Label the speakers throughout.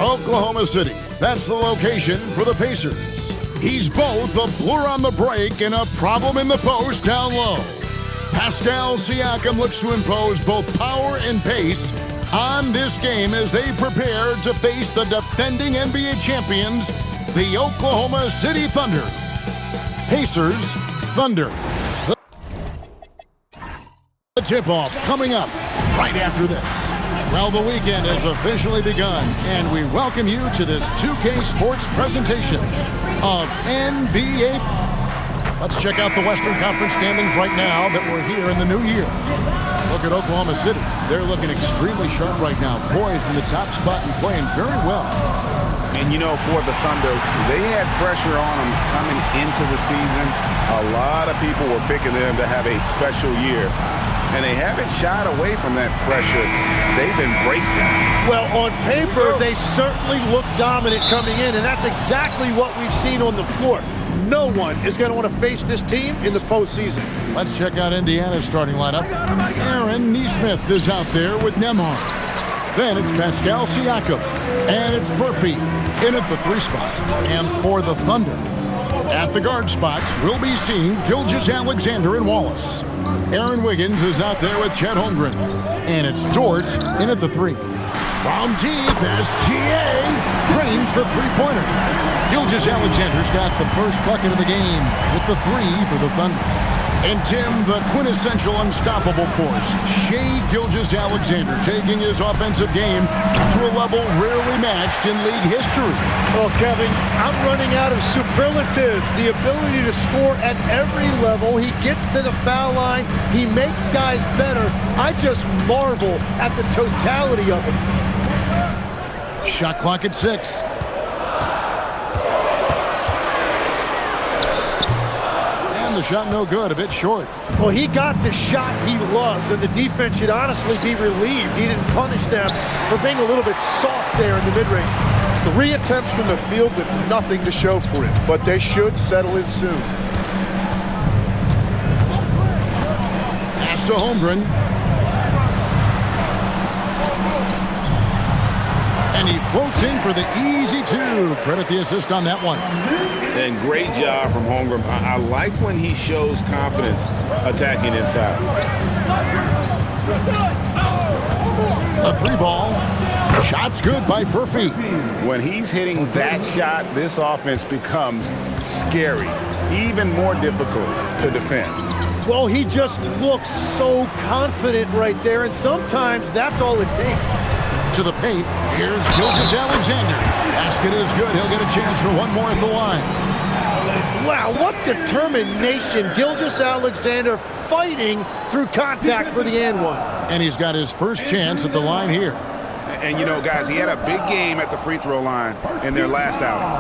Speaker 1: Oklahoma City. That's the location for the Pacers. He's both a blur on the break and a problem in the post down low. Pascal Siakam looks to impose both power and pace on this game as they prepare to face the defending NBA champions, the Oklahoma City Thunder. Pacers, Thunder. The tip-off coming up right after this. Well, the weekend has officially begun, and we welcome you to this 2K Sports presentation of NBA. Let's check out the Western Conference standings right now that we're here in the new year. Look at Oklahoma City. They're looking extremely sharp right now, poised in the top spot and playing very well.
Speaker 2: And, you know, for the Thunder, they had pressure on them coming into the season. A lot of people were picking them to have a special year. And they haven't shied away from that pressure. They've embraced it.
Speaker 3: Well, on paper, they certainly look dominant coming in, and that's exactly what we've seen on the floor. No one is going to want to face this team in the postseason.
Speaker 1: Let's check out Indiana's starting lineup. Aaron Nesmith is out there with Nembhard. Then it's Pascal Siakam, and it's Furphy in at the 3 spot. And for the Thunder, at the guard spots, we'll be seeing Gilgeous-Alexander and Wallace. Aaron Wiggins is out there with Chet Holmgren. And it's Dort in at the 3. From deep as GA drains the three-pointer. Gilgeous-Alexander's got the first bucket of the game with the 3 for the Thunder. And Tim, the quintessential unstoppable force, Shai Gilgeous-Alexander, taking his offensive game to a level rarely matched in league history.
Speaker 3: Well, Kevin, I'm running out of superlatives. The ability to score at every level. He gets to the foul line. He makes guys better. I just marvel at the totality of him.
Speaker 1: Shot clock at 6. The shot no good, a bit short.
Speaker 3: Well, he got the shot he loves, and the defense should honestly be relieved he didn't punish them for being a little bit soft there in the mid-range. 3 attempts from the field with nothing to show for it, but they should settle in soon.
Speaker 1: Pass to Holmgren. And he floats in for the easy 2. Credit the assist on that one.
Speaker 2: And great job from Holmgren. I like when he shows confidence attacking inside.
Speaker 1: A 3 ball. Shot's good by Furphy.
Speaker 2: When he's hitting that shot, this offense becomes scary, even more difficult to defend.
Speaker 3: Well, he just looks so confident right there, and sometimes that's all it takes.
Speaker 1: To the paint, here's Gilgeous-Alexander. Basket is good. He'll get a chance for one more at the line.
Speaker 3: Wow, what determination. Gilgeous-Alexander fighting through contact for the and one.
Speaker 1: And he's got his first chance at the line here.
Speaker 2: And, you know, guys, he had a big game at the free throw line in their last outing.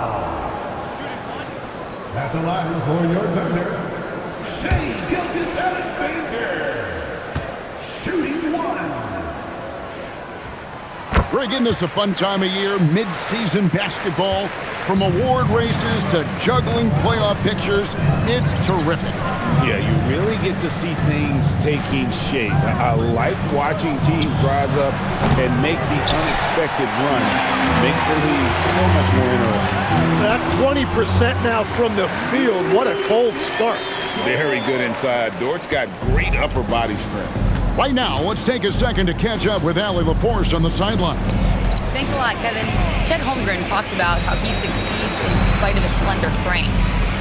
Speaker 4: At the line for your Thunder, Shai Gilgeous-Alexander, shooting 1.
Speaker 1: Greg, isn't this a fun time of year? Mid-season basketball, from award races to juggling playoff pictures. It's terrific.
Speaker 2: Yeah, you really get to see things taking shape. I like watching teams rise up and make the unexpected run. Makes the league so much more interesting.
Speaker 3: That's 20% now from the field. What a cold start.
Speaker 2: Very good inside. Dort's got great upper body strength.
Speaker 1: Right now, let's take a second to catch up with Allie LaForce on the sidelines.
Speaker 5: Thanks a lot, Kevin. Chet Holmgren talked about how he succeeds in spite of a slender frame.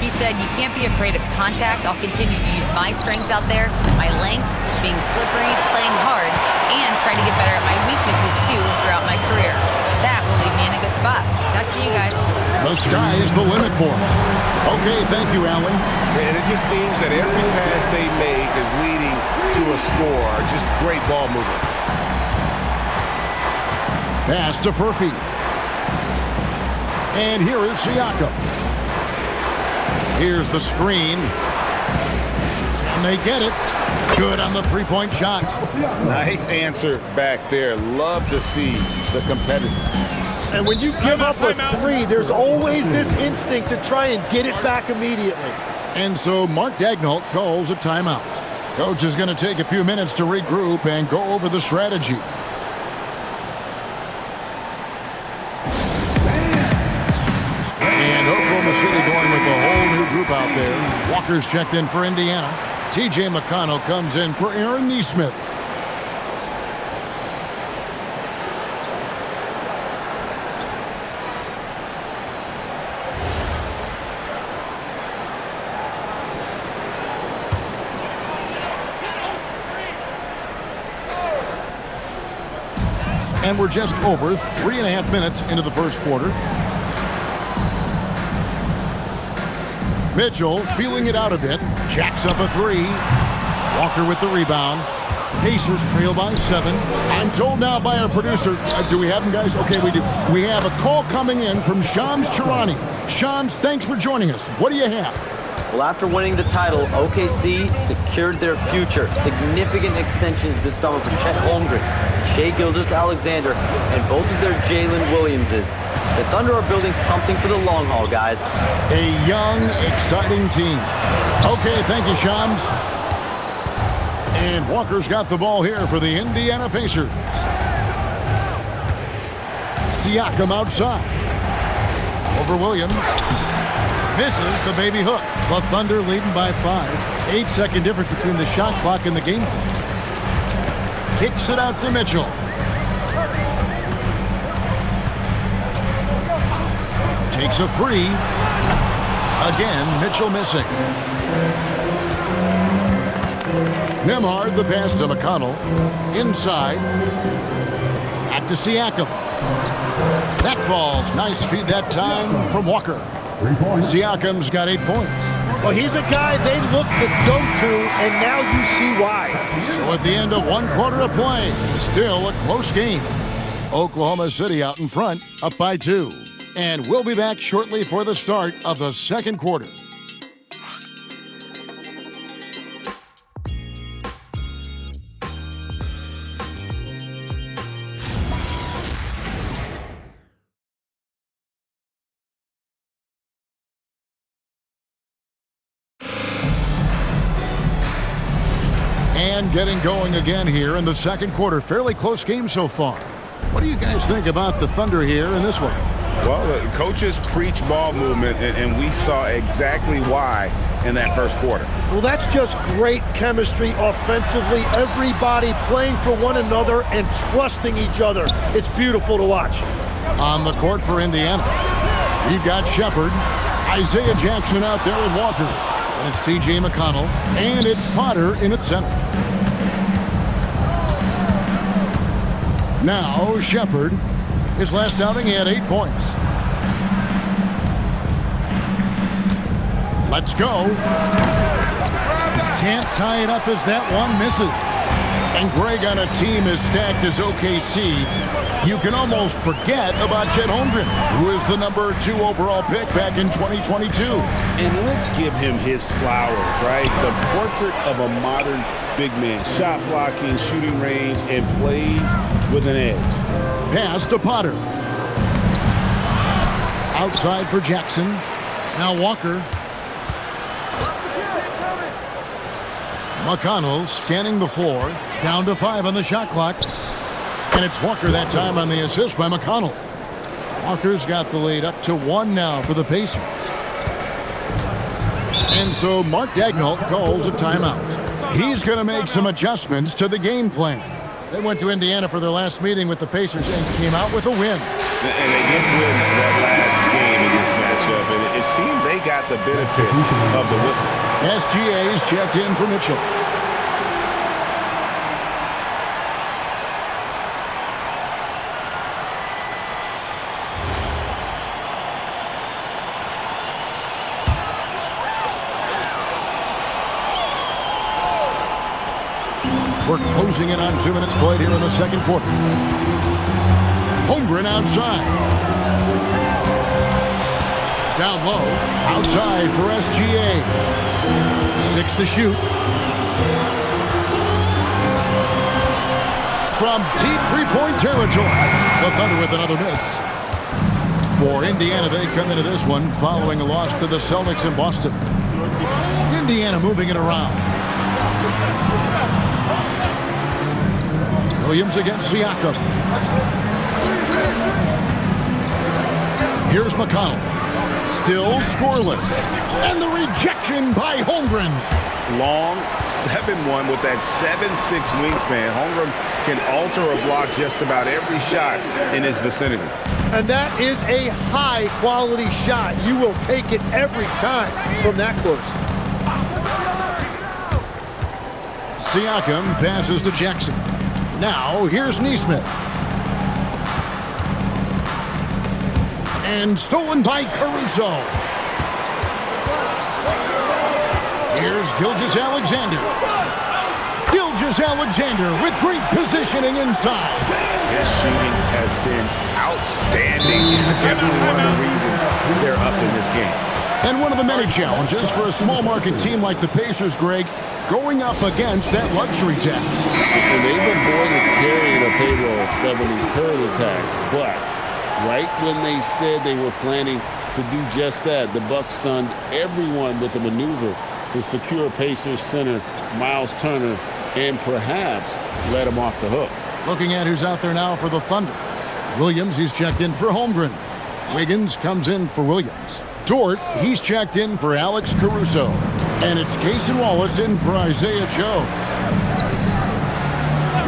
Speaker 5: He said, "You can't be afraid of contact. I'll continue to use my strengths out there, my length, being slippery, playing hard, and try to get better at my weaknesses, too, throughout my career. That will leave me in a good spot." Back to you guys.
Speaker 1: The sky is the limit for him. Okay, thank you, Allie.
Speaker 2: And it just seems that every pass they make is leading to a score. Just great ball movement.
Speaker 1: Pass to Furphy. And here is Siakam. Here's the screen. And they get it. Good on the three-point shot.
Speaker 2: Nice answer back there. Love to see the competitive.
Speaker 3: And when you give up a 3, there's always this instinct to try and get it back immediately.
Speaker 1: And so Mark Daigneault calls a timeout. Coach is going to take a few minutes to regroup and go over the strategy. lineup out there. Walker's checked in for Indiana. T.J. McConnell comes in for Aaron Nesmith. And we're just over 3.5 minutes into the first quarter. Mitchell feeling it out a bit. Jacks up a three. Walker with the rebound. Pacers trail by 7. I'm told now by our producer, do we have them, guys? Okay, we do. We have a call coming in from Shams Charani. Shams, thanks for joining us. What do you have?
Speaker 6: Well, after winning the title, OKC secured their future. Significant extensions this summer for Chet Holmgren, Shai Gilgeous-Alexander, and both of their Jalen Williamses. The Thunder are building something for the long haul, guys.
Speaker 1: A young, exciting team. Okay, thank you, Shams. And Walker's got the ball here for the Indiana Pacers. Siakam outside. Over Williams. Misses the baby hook. The Thunder leading by 5. 8-second difference between the shot clock and the game clock. Kicks it out to Mitchell. Takes a three. Again, Mitchell missing. Nembhard the pass to McConnell. Inside. Back to Siakam. That falls. Nice feed that time from Walker. Siakam's got 8 points.
Speaker 3: Well, he's a guy they look to go to, and now you see why.
Speaker 1: So at the end of 1 quarter of play, still a close game. Oklahoma City out in front, up by 2. And we'll be back shortly for the start of the second quarter. And getting going again here in the second quarter. Fairly close game so far. What do you guys think about the Thunder here in this one?
Speaker 2: Well, the coaches preach ball movement, and we saw exactly why in that first quarter.
Speaker 3: Well, that's just great chemistry offensively. Everybody playing for one another and trusting each other. It's beautiful to watch.
Speaker 1: On the court for Indiana, we've got Shepard, Isaiah Jackson out there with Walker. And it's T.J. McConnell, and it's Potter in its center. Now, Shepard. His last outing, he had 8 points. Let's go. Can't tie it up as that one misses. And Greg, on a team as stacked as OKC, you can almost forget about Chet Holmgren, who is the number 2 overall pick back in 2022.
Speaker 2: And let's give him his flowers, right? The portrait of a modern big man. Shot blocking, shooting range, and plays with an edge.
Speaker 1: Pass to Potter. Outside for Jackson. Now Walker. McConnell scanning the floor. Down to 5 on the shot clock. And it's Walker that time on the assist by McConnell. Walker's got the lead up to 1 now for the Pacers. And so Mark Daigneault calls a timeout. He's going to make some adjustments to the game plan. They went to Indiana for their last meeting with the Pacers and came out with a win.
Speaker 2: And they did win that last game in this matchup, and it seemed they got the benefit of the whistle.
Speaker 1: SGA's checked in for Mitchell. We're closing in on 2 minutes played here in the second quarter. Holmgren outside. Down low. Outside for SGA. 6 to shoot. From deep three-point territory. The Thunder with another miss. For Indiana, they come into this one following a loss to the Celtics in Boston. Indiana moving it around. Williams against Siakam. Here's McConnell. still scoreless. And the rejection by Holmgren.
Speaker 2: Long 7-1 with that 7'6" wingspan. Holmgren can alter a block just about every shot in his vicinity.
Speaker 3: And that is a high-quality shot. You will take it every time from that close.
Speaker 1: Siakam passes to Jackson. Now, here's Neesmith. And stolen by Caruso. Here's Gilgeous-Alexander. Gilgeous-Alexander with great positioning inside.
Speaker 2: His shooting has been outstanding. Definitely one of the reasons they're up in this game.
Speaker 1: And one of the many challenges for a small market team like the Pacers, Greg, going up against that luxury tax.
Speaker 7: And they've avoided carrying a payroll that would incur the tax. But right when they said they were planning to do just that, the Bucks stunned everyone with a maneuver to secure Pacers center Miles Turner and perhaps let him off the hook.
Speaker 1: Looking at who's out there now for the Thunder. Williams, he's checked in for Holmgren. Wiggins comes in for Williams. Dort, he's checked in for Alex Caruso. And it's Cason Wallace in for Isaiah Joe.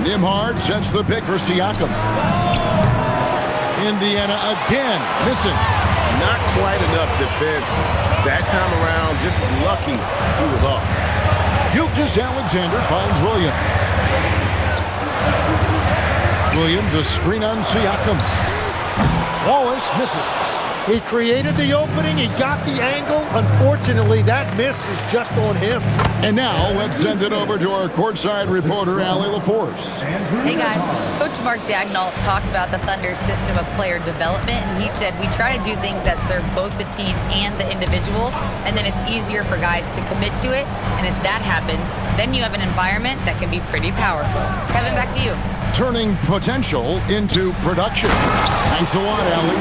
Speaker 1: Nembhard sets the pick for Siakam. Indiana again missing.
Speaker 2: Not quite enough defense that time around. Just lucky he was off.
Speaker 1: Gilgeous-Alexander finds Williams. Williams a screen on Siakam. Wallace misses.
Speaker 3: He created the opening. He got the angle. Unfortunately, that miss is just on him.
Speaker 1: And now let's send it over to our courtside reporter, Allie LaForce.
Speaker 5: Hey guys, Coach Mark Daigneault talked about the Thunder's system of player development, and he said we try to do things that serve both the team and the individual, and then it's easier for guys to commit to it. And if that happens, then you have an environment that can be pretty powerful. Kevin, back to you.
Speaker 1: Turning potential into production. Thanks a lot, Allie.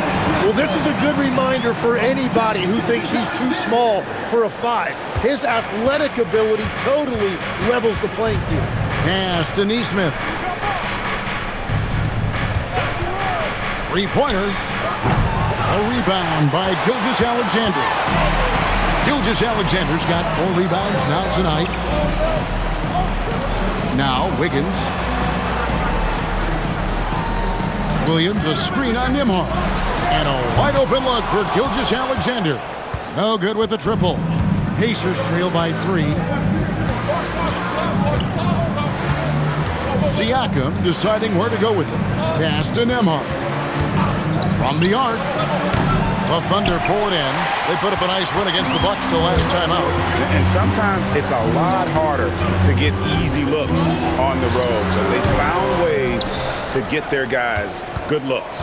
Speaker 3: Well, this is a good reminder for anybody who thinks he's too small for a 5. His athletic ability totally levels the playing field.
Speaker 1: Pass to Neesmith. Three-pointer. A rebound by Gilgeous-Alexander. Gilgeous-Alexander's got 4 rebounds now tonight. Now Wiggins. Williams a screen on Nembhard. And a wide open look for Gilgeous-Alexander. No good with the triple. Pacers trail by 3. Siakam deciding where to go with it. Pass to Nembhard. From the arc. The Thunder pull it in. They put up a nice win against the Bucks the last time out.
Speaker 2: And sometimes it's a lot harder to get easy looks on the road. But they found ways to get their guys good looks.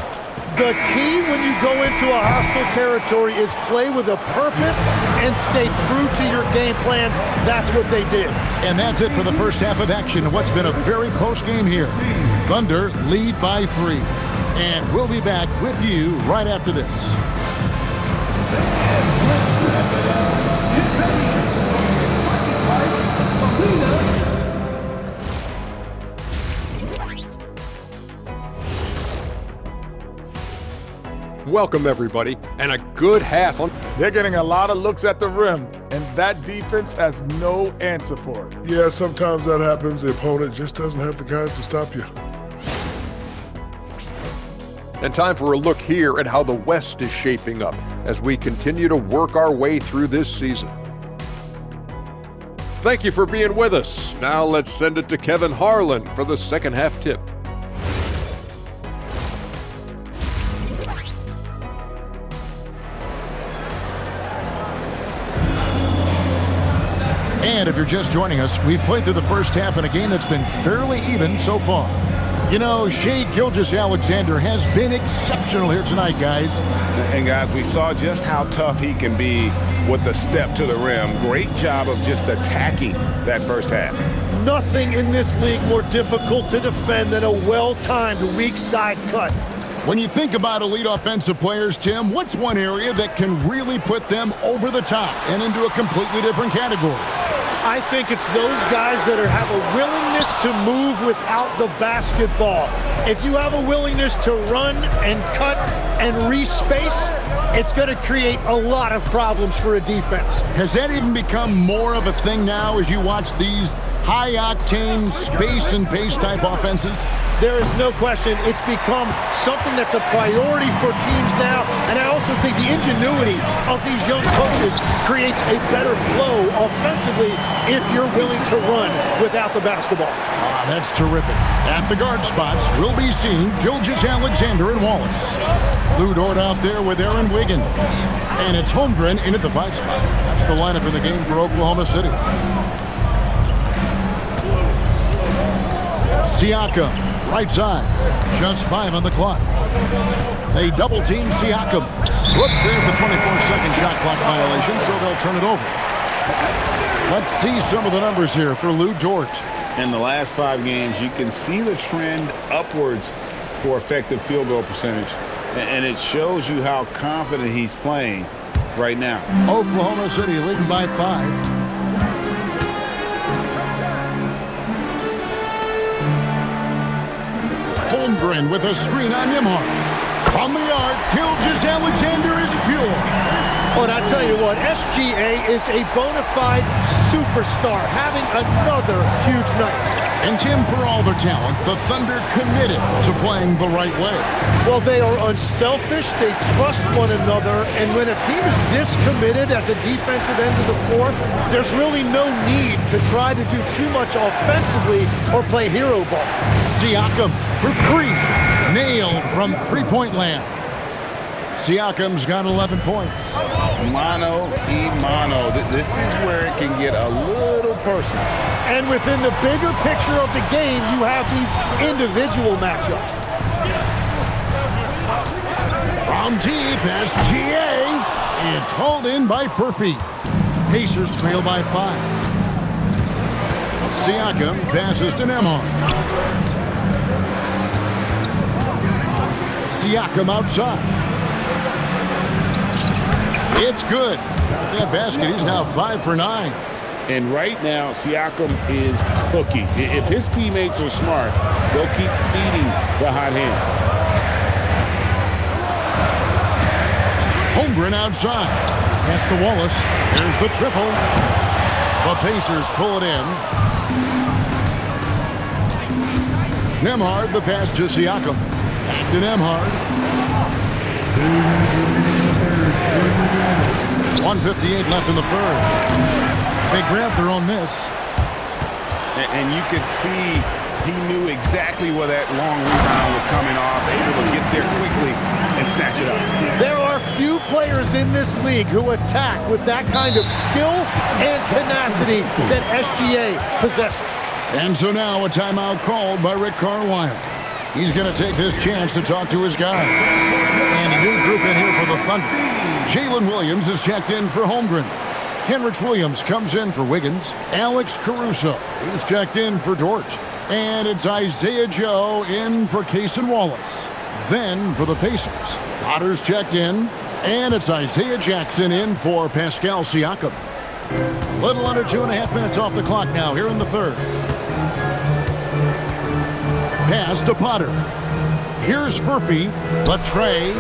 Speaker 3: The key when you go into a hostile territory is play with a purpose and stay true to your game plan. That's what they did.
Speaker 1: And that's it for the first half of action in what's been a very close game here. Thunder lead by 3. And we'll be back with you right after this.
Speaker 8: Welcome, everybody, and a good half on.
Speaker 9: They're getting a lot of looks at the rim, and that defense has no answer for it.
Speaker 10: Yeah, sometimes that happens. The opponent just doesn't have the guys to stop you.
Speaker 8: And time for a look here at how the West is shaping up as we continue to work our way through this season. Thank you for being with us. Now let's send it to Kevin Harlan for the second half tip.
Speaker 1: And if you're just joining us, we've played through the first half in a game that's been fairly even so far. You know, Shai Gilgeous-Alexander has been exceptional here tonight, guys.
Speaker 2: And guys, we saw just how tough he can be with the step to the rim. Great job of just attacking that first half.
Speaker 3: Nothing in this league more difficult to defend than a well-timed weak side cut.
Speaker 1: When you think about elite offensive players, Tim, what's one area that can really put them over the top and into a completely different category?
Speaker 3: I think it's those guys that have a willingness to move without the basketball. If you have a willingness to run and cut and respace, it's going to create a lot of problems for a defense.
Speaker 1: Has that even become more of a thing now as you watch these high-octane space and pace type offenses?
Speaker 3: There is no question it's become something that's a priority for teams now, and I also think the ingenuity of these young coaches creates a better flow offensively if you're willing to run without the basketball.
Speaker 1: That's terrific. At the guard spots, we'll be seeing Gilgeous-Alexander and Wallace. Lou Dort out there with Aaron Wiggins. And it's Holmgren in at the 5 spot. That's the lineup in the game for Oklahoma City. Siakam, right side. Just 5 on the clock. They double-team Siakam. Whoops, there's the 24-second shot clock violation, so they'll turn it over. Let's see some of the numbers here for Lou Dort.
Speaker 2: In the last 5 games, you can see the trend upwards for effective field goal percentage. And it shows you how confident he's playing right now.
Speaker 1: Oklahoma City leading by 5. Holmgren with a screen on Nembhard. On the arc, Gilgeous-Alexander is pure.
Speaker 3: But I tell you what, SGA is a bona fide superstar, having another huge night.
Speaker 1: And Tim, for all their talent, the Thunder committed to playing the right way.
Speaker 3: Well, they are unselfish, they trust one another, and when a team is this committed at the defensive end of the floor, there's really no need to try to do too much offensively or play hero ball.
Speaker 1: Siakam for 3. Nailed from three-point land. Siakam's got 11 points.
Speaker 2: Mano y mano. This is where it can get a little personal.
Speaker 3: And within the bigger picture of the game, you have these individual matchups.
Speaker 1: From deep, SGA. It's hauled in by Furphy. Pacers trail by 5. Siakam passes to Nembhard. Siakam outside. It's good. That's that basket. He's now 5 for 9.
Speaker 7: And right now, Siakam is cooking. If his teammates are smart, they'll keep feeding the hot hand.
Speaker 1: Holmgren outside. Pass to Wallace. There's the triple. The Pacers pull it in. Nembhard, the pass to Siakam. Back to Nembhard. 1:58 left in the third. They grabbed their own miss.
Speaker 2: And you could see he knew exactly where that long rebound was coming off, able to get there quickly and snatch it up.
Speaker 3: There are few players in this league who attack with that kind of skill and tenacity that SGA possesses.
Speaker 1: And so now a timeout called by Rick Carlisle. He's going to take this chance to talk to his guys. And a new group in here for the Thunder. Jalen Williams is checked in for Holmgren. Kenrich Williams comes in for Wiggins. Alex Caruso is checked in for Dort. And it's Isaiah Joe in for Cason Wallace. Then for the Pacers, Potter's checked in. And it's Isaiah Jackson in for Pascal Siakam. A little under 2.5 minutes off the clock now here in the third. Pass to Potter. Here's Furphy, the tray,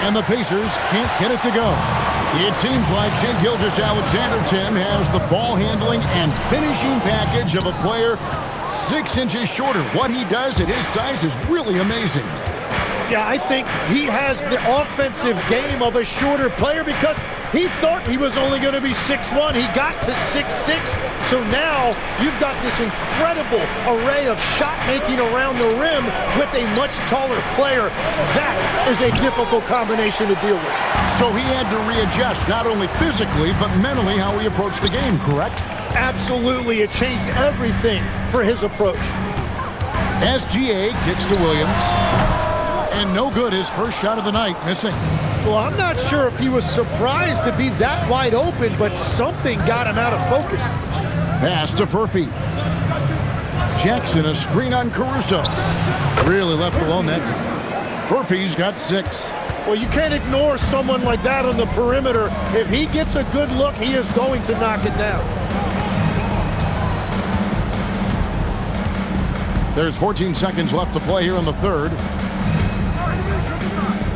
Speaker 1: and the Pacers can't get it to go. It seems like Shai Gilgeous-Alexander, Tim, has the ball handling and finishing package of a player 6 inches shorter. What he does at his size is really amazing.
Speaker 3: Yeah, I think he has the offensive game of a shorter player because he thought he was only going to be 6'1". He got to 6'6". So now you've got this incredible array of shot making around the rim with a much taller player. That is a difficult combination to deal with.
Speaker 1: So he had to readjust not only physically but mentally how he approached the game, correct?
Speaker 3: Absolutely. It changed everything for his approach.
Speaker 1: SGA kicks to Williams. And no good, his first shot of the night, missing.
Speaker 3: Well, I'm not sure if he was surprised to be that wide open, but something got him out of focus.
Speaker 1: Pass to Furphy. Jackson, a screen on Caruso. Really left alone that time. Furphy's got 6.
Speaker 3: Well, you can't ignore someone like that on the perimeter. If he gets a good look, he is going to knock it down.
Speaker 1: There's 14 seconds left to play here in the third.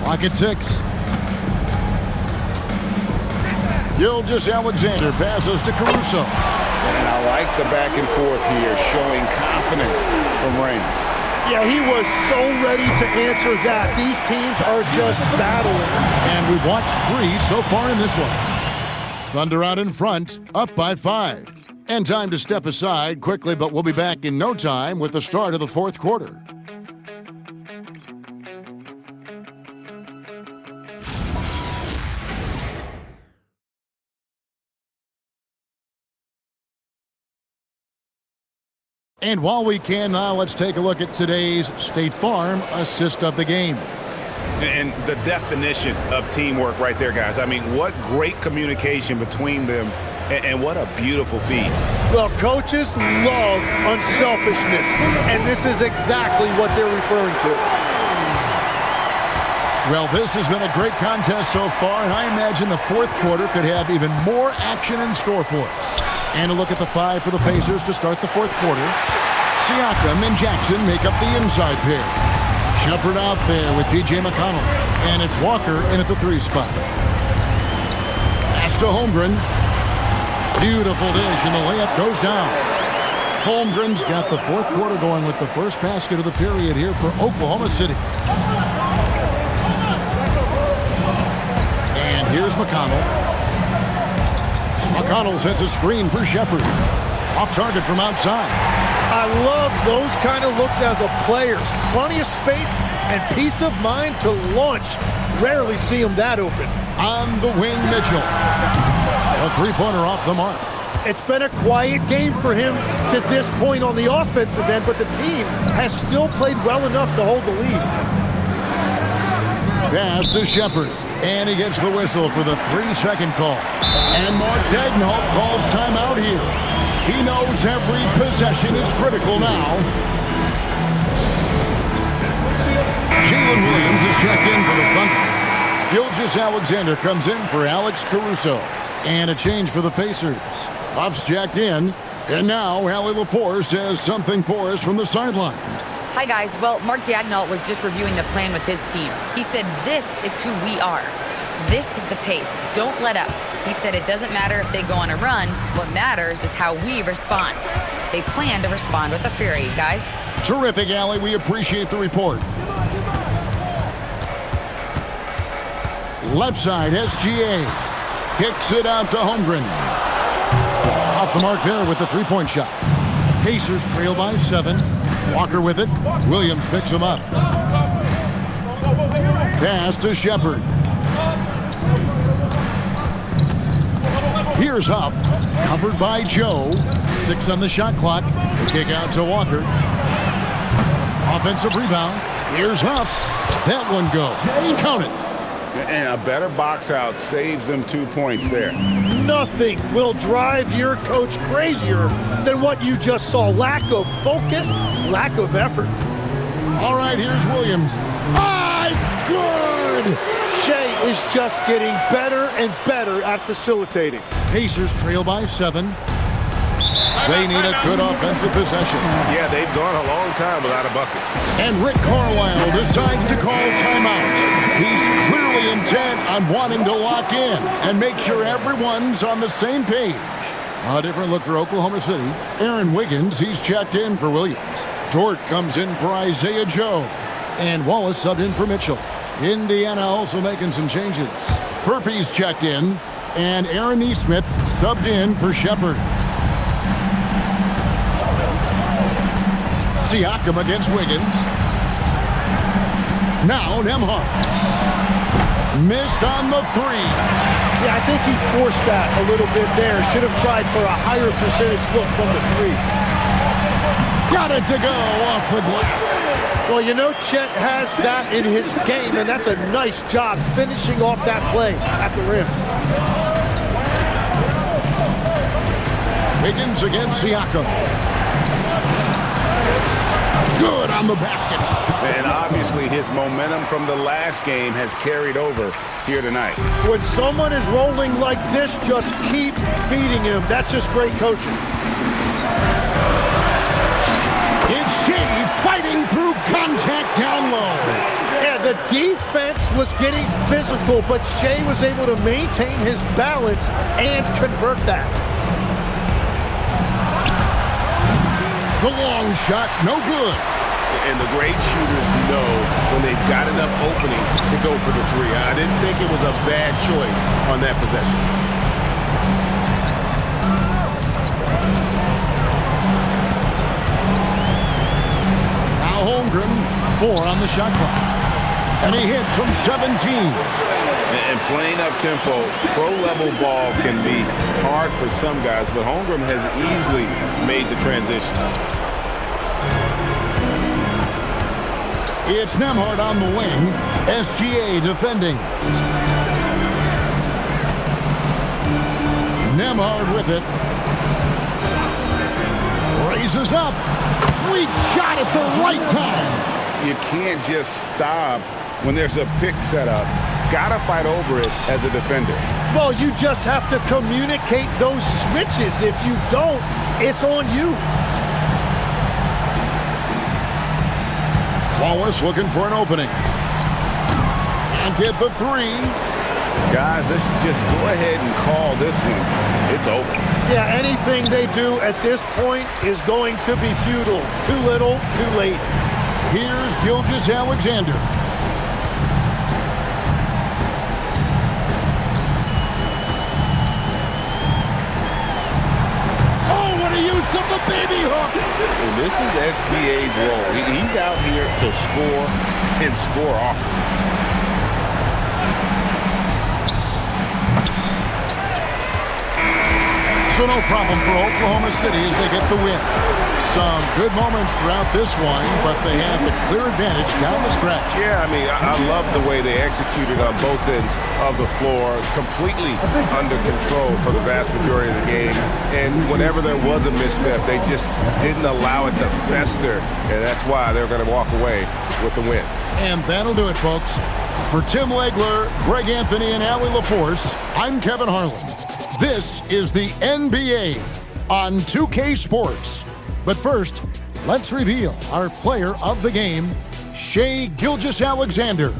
Speaker 1: Clock at 6. Gilgeous-Alexander passes to Caruso.
Speaker 2: And I like the back and forth here, showing confidence from Rain.
Speaker 3: Yeah, he was so ready to answer that. These teams are just battling.
Speaker 1: And we've watched 3 so far in this one. Thunder out in front, up by 5. And time to step aside quickly, but we'll be back in no time with the start of the fourth quarter. And while we can now, let's take a look at today's State Farm assist of the game.
Speaker 2: And the definition of teamwork right there, guys. I mean, what great communication between them, and what a beautiful feed.
Speaker 3: Well, coaches love unselfishness, and this is exactly what they're referring to.
Speaker 1: Well, this has been a great contest so far, and I imagine the fourth quarter could have even more action in store for us. And a look at the 5 for the Pacers to start the fourth quarter. Siakam and Jackson make up the inside pair. Shepard out there with T.J. McConnell. And it's Walker in at the 3 spot. Pass to Holmgren. Beautiful dish, and the layup goes down. Holmgren's got the fourth quarter going with the first basket of the period here for Oklahoma City. And here's McConnell. McConnell sets a screen for Shepard. Off target from outside.
Speaker 3: I love those kind of looks as a player. Plenty of space and peace of mind to launch. Rarely see him that open.
Speaker 1: On the wing, Mitchell. A three-pointer off the mark.
Speaker 3: It's been a quiet game for him to this point on the offensive end, but the team has still played well enough to hold the lead.
Speaker 1: Pass to Shepard. And he gets the whistle for the 3-second call. And Mark Daigneault calls timeout here. He knows every possession is critical now. Jalen Williams is checked in for the Thunder. Gilgeous-Alexander comes in for Alex Caruso. And a change for the Pacers. Buff's jacked in. And now Allie LaForce has something for us from the sideline.
Speaker 5: Hi, guys. Well, Mark Daigneault was just reviewing the plan with his team. He said, this is who we are. This is the pace. Don't let up. He said it doesn't matter if they go on a run. What matters is how we respond. They plan to respond with a fury, guys.
Speaker 1: Terrific, Allie. We appreciate the report. Left side, SGA. Kicks it out to Holmgren. Off the mark there with the three-point shot. Pacers trail by 7. Walker with it. Williams picks him up. Pass to Shepard. Here's Huff. Covered by Joe. 6 on the shot clock. The kick out to Walker. Offensive rebound. Here's Huff. That one goes. Count it.
Speaker 2: And a better box out saves them 2 points there.
Speaker 3: Nothing will drive your coach crazier than what you just saw. Lack of focus, lack of effort.
Speaker 1: All right, here's Williams. It's good!
Speaker 3: Shea is just getting better and better at facilitating.
Speaker 1: Pacers trail by 7. They need a good offensive possession.
Speaker 2: Yeah, they've gone a long time without a bucket.
Speaker 1: And Rick Carlisle decides to call timeout. He's clearly intent on wanting to lock in and make sure everyone's on the same page. A different look for Oklahoma City. Aaron Wiggins, he's checked in for Williams. Dort comes in for Isaiah Joe. And Wallace subbed in for Mitchell. Indiana also making some changes. Furphy's checked in. And Aaron Neesmith subbed in for Shepard. Siakam against Wiggins. Now Nembhard. Missed on the 3.
Speaker 3: Yeah, I think he forced that a little bit there. Should have tried for a higher percentage look from the 3.
Speaker 1: Got it to go off the glass.
Speaker 3: Well, you know, Chet has that in his game, and that's a nice job finishing off that play at the rim.
Speaker 1: Wiggins against Siakam. Good on the basket.
Speaker 2: And obviously his momentum from the last game has carried over here tonight.
Speaker 3: When someone is rolling like this, just keep feeding him. That's just great coaching.
Speaker 1: It's Shea
Speaker 3: defense was getting physical, but Shea was able to maintain his balance and convert that.
Speaker 1: The long shot, no good.
Speaker 2: And the great shooters know when they've got enough opening to go for the three. I didn't think it was a bad choice on that possession.
Speaker 1: Now Holmgren, 4 on the shot clock. And he hits from 17.
Speaker 2: And playing up-tempo, pro-level ball can be hard for some guys, but Holmgren has easily made the transition.
Speaker 1: It's Nembhard on the wing. SGA defending. Nembhard with it. Raises up. Sweet shot at the right time.
Speaker 2: You can't just stop when there's a pick set up. Gotta fight over it as a defender.
Speaker 3: Well, you just have to communicate those switches. If you don't, it's on you.
Speaker 1: Wallace looking for an opening. And get the 3.
Speaker 2: Guys, let's just go ahead and call this one. It's over.
Speaker 3: Yeah, anything they do at this point is going to be futile. Too little, too late.
Speaker 1: Here's Gilgeous-Alexander. Oh, what a use of the baby hook!
Speaker 2: And this is SGA's role. He's out here to score and score often.
Speaker 1: So no problem for Oklahoma City as they get the win. Some good moments throughout this one, but they had the clear advantage down the stretch.
Speaker 2: Yeah, I mean, I love the way they executed on both ends of the floor, completely under control for the vast majority of the game. And whenever there was a misstep, they just didn't allow it to fester, and that's why they're going to walk away with the win.
Speaker 1: And that'll do it, folks. For Tim Legler, Greg Anthony, and Allie LaForce, I'm Kevin Harlan. This is the NBA on 2K Sports. But first, let's reveal our player of the game, Shai Gilgeous-Alexander.